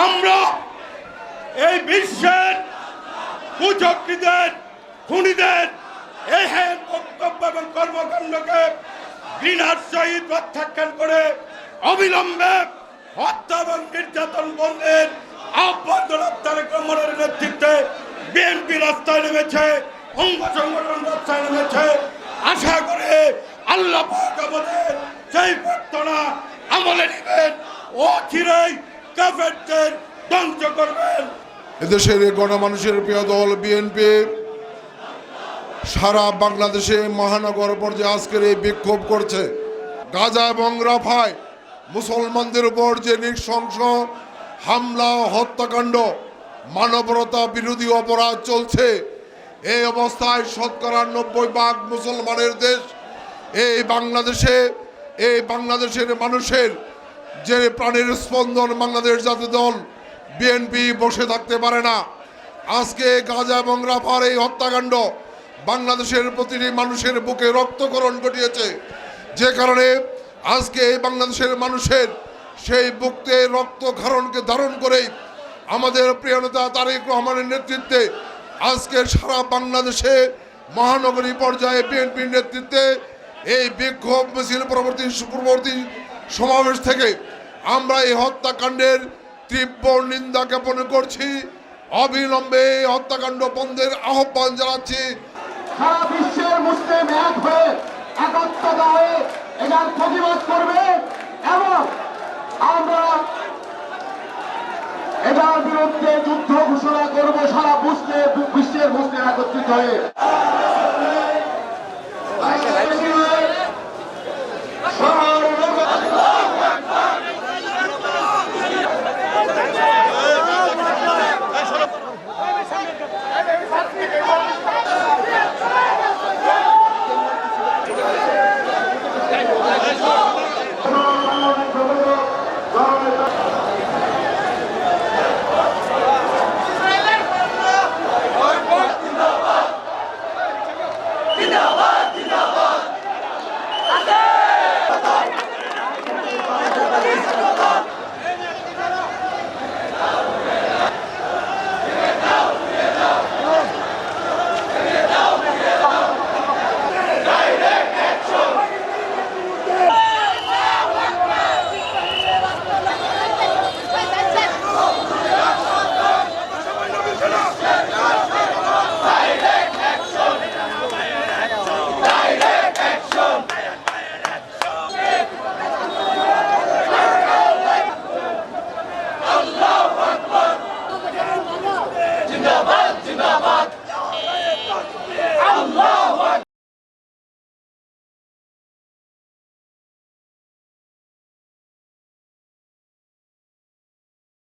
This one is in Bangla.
আমরা এই বিশ্বের কুচক্রীদের খুনিদের এই হ্যাঁ বক্তব্য এবং কর্মকাণ্ডকে ঘৃণার সহিত প্রত্যাখ্যান করে অবিলম্বে হত্যা এবং নির্যাতন বন্ধের আহ্বান জনাব তারেক রহমানের নেতৃত্বে বিএনপি রাস্তায় নেমেছে, অঙ্গ সংগঠন রাস্তায় নেমেছে। আশা করে আল্লাহ পাক আমাদের সেই প্রার্থনা আমলে নেবেন ও চিরাই কাফেরদের ধ্বংস করবেন। এদেশের গণমানুষের প্রিয় দল বিএনপি সারা বাংলাদেশে মহানগর পর্যায়ে আজকের এই বিক্ষোভ করছে। গাজা এবং রাফায় মুসলমানদের উপর যে নৃশংস হামলা হত্যাকাণ্ড মানবতা বিরোধী অপরাধ চলছে, এই অবস্থায় শতকরা 90% মুসলমানের দেশ এই বাংলাদেশের মানুষের যে প্রাণের স্পন্দন বাংলাদেশ জাতীয় দল বিএনপি বসে থাকতে পারে না। আজকে গাজা এবং রাফার এই হত্যাকাণ্ড বাংলাদেশের প্রতিটি মানুষের বুকে রক্তক্ষরণ ঘটিয়েছে, যে কারণে আজকে এই বাংলাদেশের মানুষের সেই বুকে রক্তক্ষরণকে ধারণ করেই আমাদের প্রিয় নেতা তারেক রহমানের নেতৃত্বে আজকে সারা বাংলাদেশে মহানগরী পর্যায়ে বিএনপির নেতৃত্বে এই বিক্ষোভ মিছিল পূর্ববর্তী সমাবেশ থেকে আমরা এই হত্যাকাণ্ডের তীব্র নিন্দা জ্ঞাপন করছি। অবিলম্বে এই হত্যাকাণ্ড বন্ধের আহ্বান জানাচ্ছি। সারা বিশ্বের মুসলিম এক হয়ে একত্রতা হয়ে এটার প্রতিবাদ করবে এবং আমরা এটার বিরুদ্ধে যুদ্ধ ঘোষণা করব সারা বিশ্বের মুসলিম একত্রিত হয়ে।